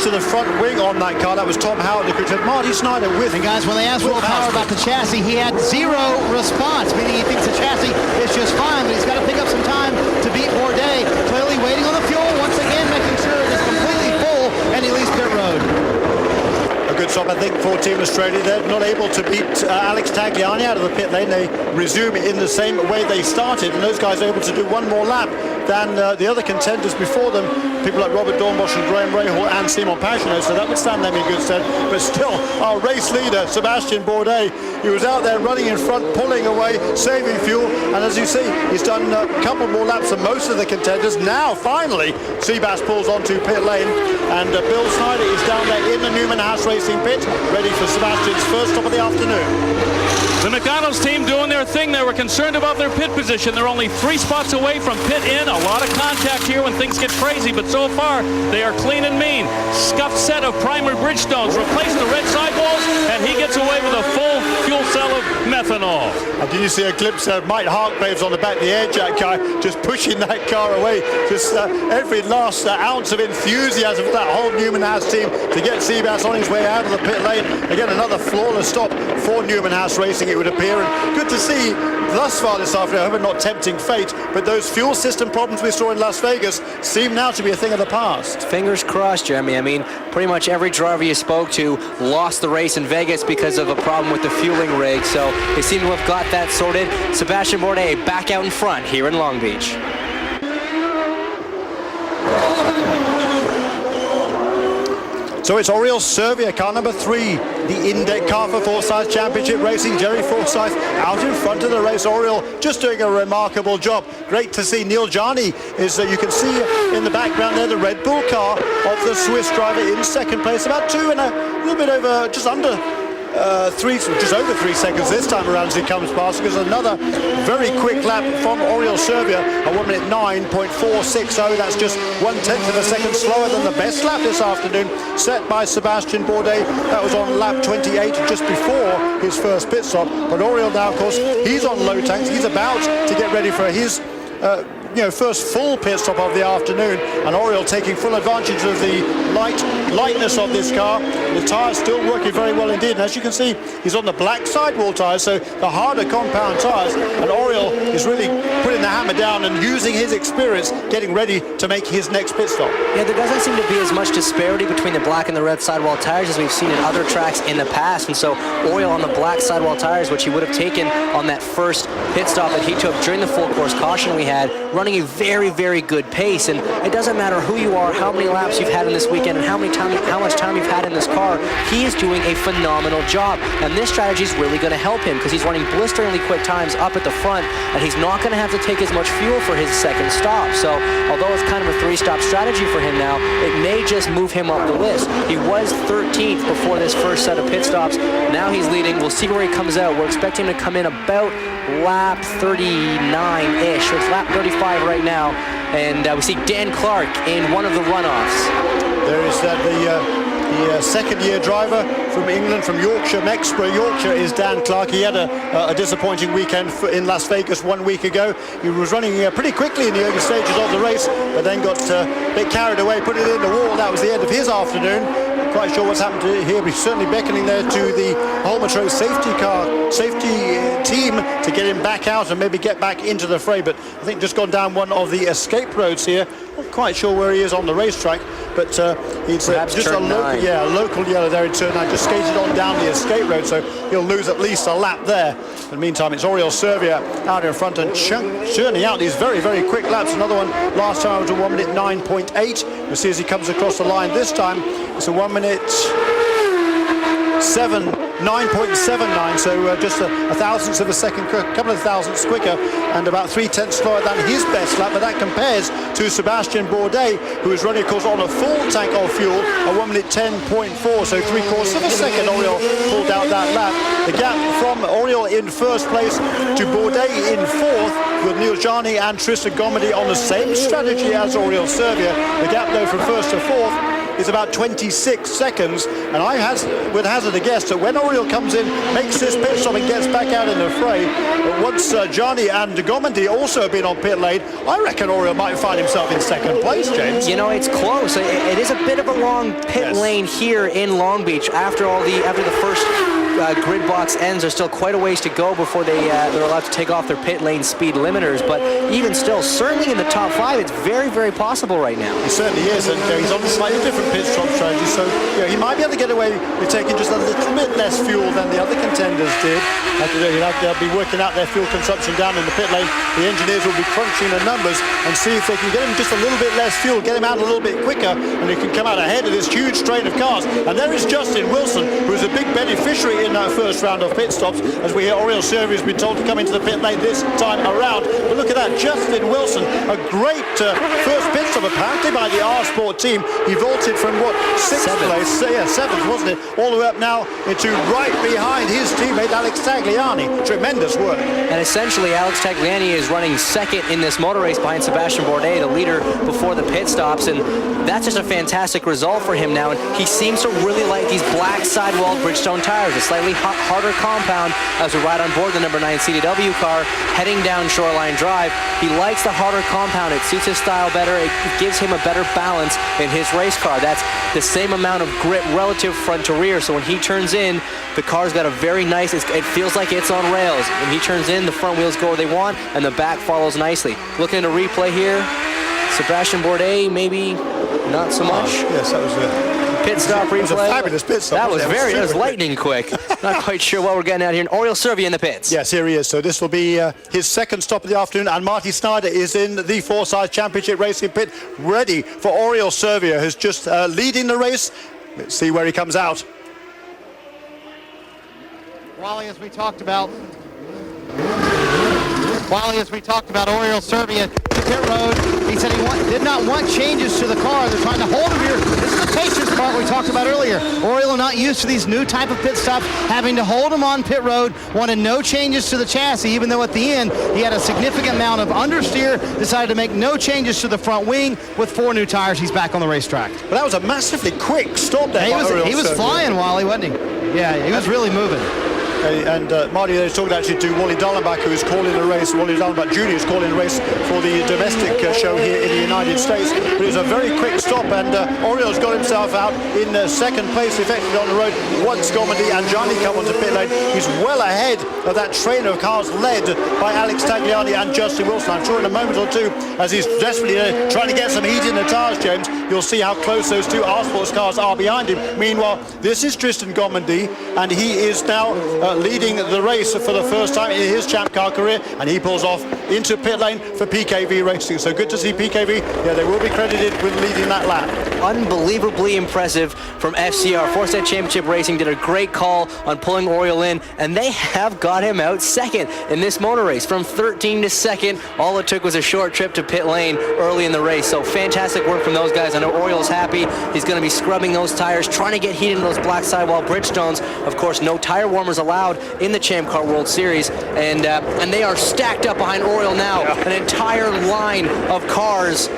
to the front wing on that car. That was Tom Howard, the crew. Marty Snyder with. And guys, when they asked Will Power about the chassis, he had zero response, meaning he thinks the chassis is just fine, but he's got to pick up some time to beat Bourdais. Clearly waiting on the fuel, once again making sure it is completely full, and he leaves pit road. A good stop, I think, for Team Australia. They're not able to beat Alex Tagliani out of the pit lane. They resume in the same way they started, and those guys are able to do one more lap than the other contenders before them, people like Robert Dornbusch and Graham Rahal and Simon Pagenaud, so that would stand them in good stead. But still, our race leader, Sebastian Bourdais, he was out there running in front, pulling away, saving fuel, and as you see, he's done a couple more laps than most of the contenders. Now, finally, Seabass pulls onto pit lane, and Bill Snyder is down there in the Newman Haas Racing pit, ready for Sebastian's first stop of the afternoon. The McDonald's team doing their thing. They were concerned about their pit position. They're only 3 spots away from pit in. A lot of contact here when things get crazy, but so far they are clean and mean. Scuffed set of primer Bridgestones, replace the red sidewalls, and he gets away with a full fuel cell of methanol. And did you see a glimpse of Mike Hargraves on the back of the air jack guy, just pushing that car away? Just every last ounce of enthusiasm for that whole Newman Haas team to get Seabass on his way out of the pit lane. Again, another flawless stop for Newman Haas Racing, it would appear. And good to see thus far this afternoon, I hope not tempting fate, but those fuel system problems we saw in Las Vegas seem now to be a thing of the past. Fingers crossed, Jeremy. I mean, pretty much every driver you spoke to lost the race in Vegas because of a problem with the fueling rig, so they seem to have got that sorted. Sebastian Bourdais back out in front here in Long Beach. So it's Oriol Servia, car number 3, the Index car for Forsyth Championship Racing. Jerry Forsyth out in front of the race. Oriol just doing a remarkable job. Great to see. Neil Jarni is, you can see in the background there, the Red Bull car of the Swiss driver in second place. About 2 and a little bit over, just under 3, just over 3 seconds this time around as he comes past, because another very quick lap from Oriol Servia, a 1 minute 9.460. That's just 1/10 of a second slower than the best lap this afternoon, set by Sebastian Bourdais. That was on lap 28, just before his first pit stop. But Oriol now, of course, he's on low tanks. He's about to get ready for his first full pit stop of the afternoon, and Oriol taking full advantage of the lightness of this car. The tyres still working very well indeed, and as you can see, he's on the black sidewall tyres, so the harder compound tyres, and Oriol is really putting the hammer down and using his experience, getting ready to make his next pit stop. Yeah, there doesn't seem to be as much disparity between the black and the red sidewall tires as we've seen in other tracks in the past, and so Oriol on the black sidewall tires, which he would have taken on that first pit stop that he took during the full course caution we had, running a very, very good pace. And it doesn't matter who you are, how many laps you've had in this weekend, and how much time you've had in this car, he is doing a phenomenal job. And this strategy is really going to help him because he's running blisteringly quick times up at the front, and he's not going to have to take as much fuel for his second stop. So although it's kind of a 3-stop strategy for him now, it may just move him up the list. He was 13th before this first set of pit stops. Now he's leading. We'll see where he comes out. We're expecting him to come in about lap 39-ish, or it's lap 35 right now, and we see Dan Clark in one of the runoffs. There is the second-year driver from England, from Yorkshire, Mexborough, Yorkshire, is Dan Clark. He had a disappointing weekend in Las Vegas 1 week ago. He was running pretty quickly in the early stages of the race, but then got a bit carried away, put it in the wall. That was the end of his afternoon. Not quite sure what's happened to here, but he's certainly beckoning there to the Holmetro safety team to get him back out and maybe get back into the fray. But I think just gone down one of the escape roads here. Not quite sure where he is on the racetrack, but it's just a local yellow there in turn 9. Just skated on down the escape road, so he'll lose at least a lap there. In the meantime, it's Oriol Servia out in front and churning out these very, very quick laps. Another one last time was a 1 minute 9.8. We'll see as he comes across the line this time. It's a 1 minute 9.79, so just a thousandth of a second, a couple of thousandths quicker, and about 3/10 slower than his best lap. But that compares to Sebastian Bourdais, who is running, of course, on a full tank of fuel, a 1 minute 10.4, so 3/4 of a second. Oriol pulled out that lap. The gap from Oriol in first place to Bourdais in fourth, with Neil Jarni and Tristan Gomedy on the same strategy as Oriol Servia. The gap, though, from first to fourth is about 26 seconds. And I would hazard a guess that when Oriol comes in, makes this pit stop and gets back out in the fray, but once Gianni and Gomendi also have been on pit lane, I reckon Oriol might find himself in second place, James. You know, it's close. It is a bit of a long pit lane here in Long Beach. After the first grid box ends, there's still quite a ways to go before they're allowed to take off their pit lane speed limiters. But even still, certainly in the top 5, it's very, very possible right now. He certainly is, and he's on a slightly different pit stop strategy, so he might be able to get away with taking just a little bit less fuel than the other contenders did. They'll be working out their fuel consumption down in the pit lane. The engineers will be crunching the numbers and see if they can get him just a little bit less fuel, get him out a little bit quicker, and he can come out ahead of this huge train of cars. And there is Justin Wilson, who's a big beneficiary in that first round of pit stops, as we hear Oriol Servia has been told to come into the pit lane this time around. But look at that, Justin Wilson, a great first pit stop apparently by the R Sport team. He vaulted from sixth place, seventh, wasn't it, all the way up now into right behind his teammate Alex Tagliani. Tremendous work. And essentially Alex Tagliani is running second in this motor race behind Sebastian Bourdais, the leader before the pit stops, and that's just a fantastic result for him now. And he seems to really like these black sidewall Bridgestone tires, a slightly harder compound as we ride on board the number 9 CDW car heading down Shoreline Drive. He likes the harder compound. It suits his style better. It gives him a better balance in his race car. That's the same amount of grip relative front to rear, so when he turns in, the car's got a very nice, it feels like it's on rails. When he turns in, the front wheels go where they want and the back follows nicely. Looking at a replay here, Sebastian Bourdais maybe not so much. Yes, that was a pit stop replay. It was a fabulous pit stop. That was lightning quick. Not quite sure what we're getting at here. And Oriol Servia in the pits. Yes, here he is. So this will be his second stop of the afternoon, and Marty Snyder is in the Forsyth Championship Racing pit, ready for Oriol Servia, who's just leading the race. Let's see where he comes out. Wally, as we talked about Oriol Servia to pit road, he said he did not want changes to the car. They're trying to hold him here. This is the patience part we talked about earlier. Oriol not used to these new type of pit stops, having to hold him on pit road, wanted no changes to the chassis, even though at the end he had a significant amount of understeer, decided to make no changes to the front wing. With 4 new tires, he's back on the racetrack. But that was a massively quick stop there. He was flying, Wally, wasn't he? Yeah, he was really moving. And Marty is talking actually to Wally Dallenbach, who is calling the race. Wally Dallenbach Jr. is calling the race for the domestic show here in the United States. But it was a very quick stop, and Oriol's got himself out in second place, effectively on the road. Once Gomendi and Gianni come onto pit lane, he's well ahead of that train of cars led by Alex Tagliani and Justin Wilson. I'm sure in a moment or two, as he's desperately trying to get some heat in the tires, James, you'll see how close those 2 R Sports cars are behind him. Meanwhile, this is Tristan Gomendi, and he is now leading the race for the first time in his Champ Car career, and he pulls off into pit lane for PKV Racing. So good to see PKV. Yeah, they will be credited with leading that lap. Unbelievably impressive from FCR. Forsyth Championship Racing did a great call on pulling Oriol in, and they have got him out second in this motor race. From 13 to second, all it took was a short trip to pit lane early in the race. So fantastic work from those guys. I know Oriol's happy. He's going to be scrubbing those tires, trying to get heat into those black sidewall Bridgestones. Of course, no tire warmers allowed in the Champ Car World Series, and they are stacked up behind Oriol now. Yeah. An entire line of cars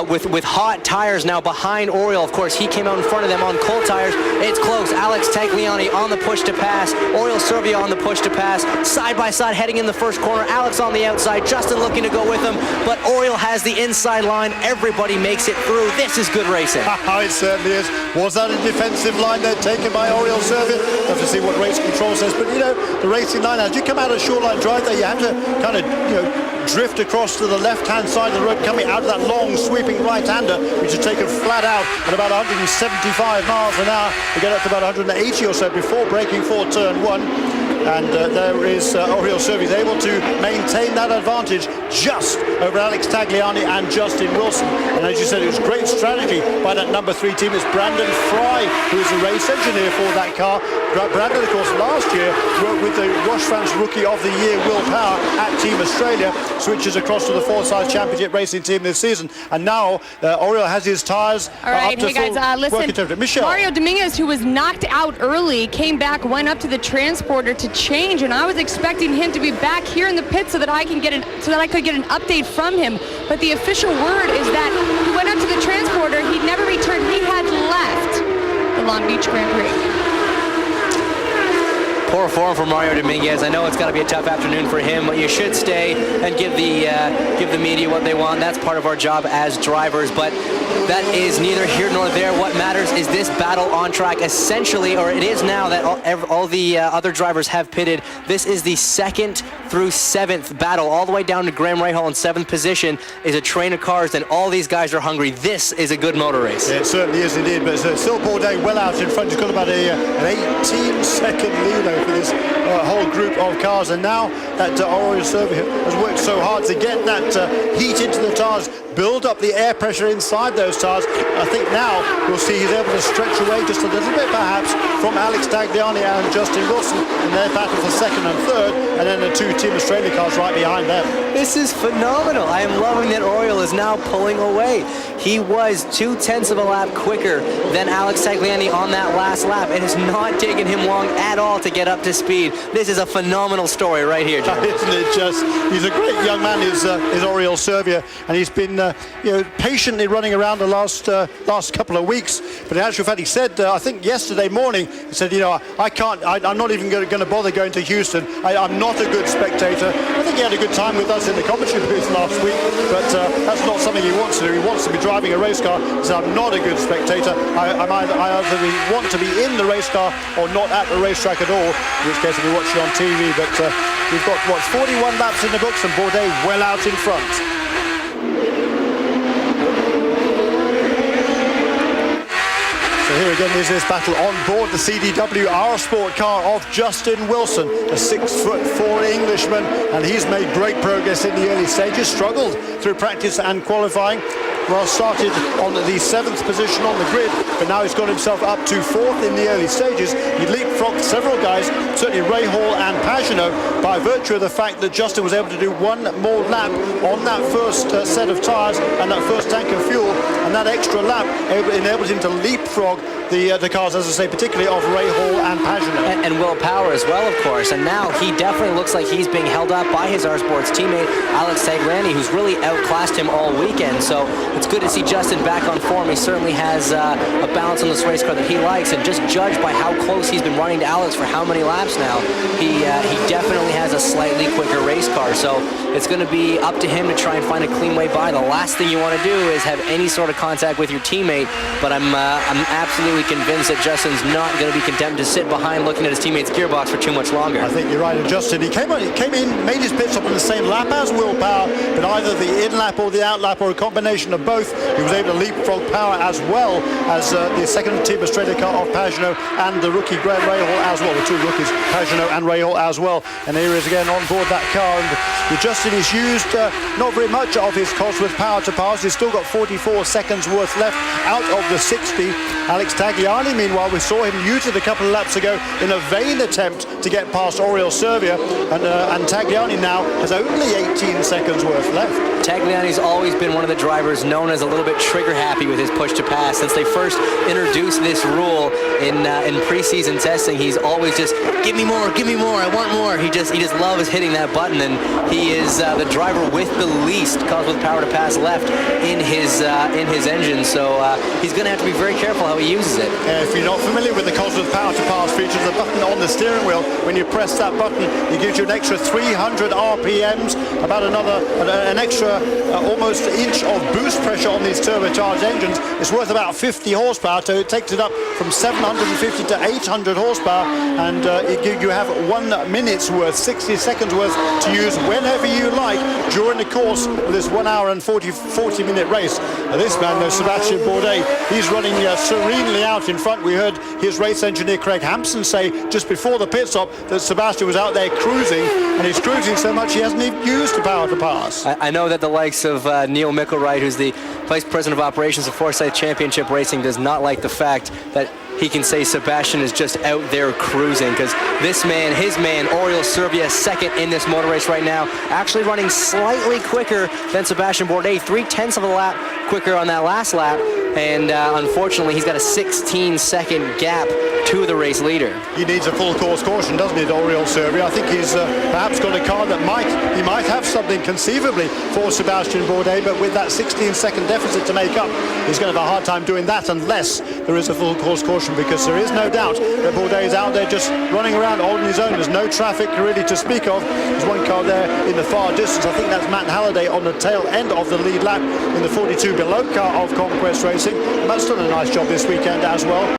with hot tires now behind Oriol. Of course, he came out in front of them on cold tires. It's close. Alex Tagliani on the push to pass. Oriol Servia on the push to pass. Side by side heading in the first corner. Alex on the outside. Justin looking to go with him, but Oriol has the inside line. Everybody makes it through. This is good racing. It certainly is. Was that a defensive line there taken by Oriol Servia? Have to see what race control says. But, the racing line, as you come out of Shoreline Drive there, you have to kind of, drift across to the left-hand side of the road, coming out of that long sweeping right-hander, which is taken flat out at about 175 miles an hour. We get up to about 180 or so before braking for turn 1. And there is Oriol Servia able to maintain that advantage just over Alex Tagliani and Justin Wilson. And as you said, it was great strategy by that number 3 team. It's Brandon Fry, who is the race engineer for that car. Brandon, of course, last year worked with the Roche France Rookie of the Year, Will Power, at Team Australia, switches across to the Forsyth Championship Racing team this season. And now Oriol has his tyres up to hey guys, listen, Michelle. Mario Dominguez, who was knocked out early, came back, went up to the transporter to change, and I was expecting him to be back here in the pit so that I could get an update from him. But the official word is that he went up to the transporter. He never returned. He had left the Long Beach Grand Prix. Poor form for Mario Dominguez. I know it's got to be a tough afternoon for him, but you should stay and give the media what they want. That's part of our job as drivers, but that is neither here nor there. What matters is this battle on track. Essentially, or it is now that all the other drivers have pitted. This is the 2nd through 7th battle, all the way down to Graham Rahal in 7th position is a train of cars, and all these guys are hungry. This is a good motor race. Yeah, it certainly is indeed, but still Bourdais well out in front. He's got about an 18-second lead over this whole group of cars, and now that Oriol Servia has worked so hard to get that heat into the tires, build up the air pressure inside those tires. I think now we'll see he's able to stretch away just a little bit perhaps from Alex Tagliani and Justin Wilson in their battle for 2nd and 3rd, and then the 2 Team Australia cars right behind them. This is phenomenal. I am loving that Oriol is now pulling away. He was 0.2 of a lap quicker than Alex Tagliani on that last lap. It has not taken him long at all to get up to speed. This is a phenomenal story right here, Jim. Isn't it just? He's a great young man, is Oriol Servia, and he's been patiently running around the last couple of weeks. But in actual fact, he said, I think yesterday morning, he said, I'm not even going to bother going to Houston. I'm not a good spectator. I think he had a good time with us in the commentary booth last week, but that's not something he wants to do. He wants to be driving a race car. He said, I'm not a good spectator. I either want to be in the race car or not at the racetrack at all, in which case I'll be watching on TV. But we've got, 41 laps in the books, and Bourdais well out in front. So here again is this battle on board the CDW R Sport car of Justin Wilson, a 6'4" Englishman, and he's made great progress in the early stages, struggled through practice and qualifying. Well, started on the 7th position on the grid, but now he's got himself up to 4th in the early stages. He leapfrogged several guys, certainly Rahal and Pagenaud, by virtue of the fact that Justin was able to do one more lap on that first set of tyres and that first tank of fuel, and that extra lap enabled him to leapfrog the cars, as I say, particularly of Rahal and Pagenaud. And Will Power as well, of course. And now he definitely looks like he's being held up by his R Sports teammate, Alex Tagliani, who's really outclassed him all weekend. So it's good to see Justin back on form. He certainly has a balance on this race car that he likes, and just judged by how close he's been running to Alex for how many laps now, he definitely has a slightly quicker race car. So it's going to be up to him to try and find a clean way by. The last thing you want to do is have any sort of contact with your teammate, but I'm absolutely convinced that Justin's not going to be content to sit behind looking at his teammate's gearbox for too much longer. I think you're right. And Justin, he came in, made his pit stop on the same lap as Will Power, but either the in lap or the out lap or a combination of both, he was able to leapfrog Power as well as the 2nd Team Australia car of Pagenaud and the rookie Graham Rahal as well, the 2 rookies, Pagenaud and Rahal as well. And here he is again on board that car, and Justin has used not very much of his Cosworth power to pass. He's still got 44 seconds worth left out of the 60. Alex Tagliani, meanwhile, we saw him use it a couple of laps ago in a vain attempt to get past Oriol Servia, and Tagliani now has only 18 seconds worth left. Tagliani's always been one of the drivers known as a little bit trigger happy with his push to pass. Since they first introduced this rule in preseason testing, he's always just, give me more, I want more. He just loves hitting that button, and he is the driver with the least Cosworth power to pass left in his engine. So he's going to have to be very careful how he uses it. If you're not familiar with the Cosworth power to pass feature, the button on the steering wheel, when you press that button, it gives you an extra 300 RPMs, about an extra almost inch of boost pressure on these turbocharged engines. It's worth about 50 horsepower, so it takes it up from 750 to 800 horsepower, and you have 1 minute's worth, 60 seconds worth to use whenever you like during the course of this 1 hour and 40 minute race. This man, though, Sebastian Bourdais, he's running serenely out in front. We heard his race engineer Craig Hampson say just before the pit stop that Sebastian was out there cruising, and he's cruising so much he hasn't even used the power to pass. I know that the likes of Neil Mickelwright, who's the Vice President of Operations of Forsyth Championship Racing, does not like the fact that he can say Sebastian is just out there cruising, because this man, his man, Oriol Servia, 2nd in this motor race right now, actually running slightly quicker than Sebastian Bourdais, 0.3 of a lap quicker on that last lap. and unfortunately he's got a 16-second gap to the race leader. He needs a full course caution, doesn't he, Oriol Servia? I think he's perhaps got a car that he might have something conceivably for Sebastian Bourdais, but with that 16-second deficit to make up, he's going to have a hard time doing that unless there is a full course caution, because there is no doubt that Bourdais is out there just running around on his own. There's no traffic really to speak of. There's one car there in the far distance. I think that's Matt Halliday on the tail end of the lead lap in the 42 below car of Conquest Racing. Matt's done a nice job this weekend as well.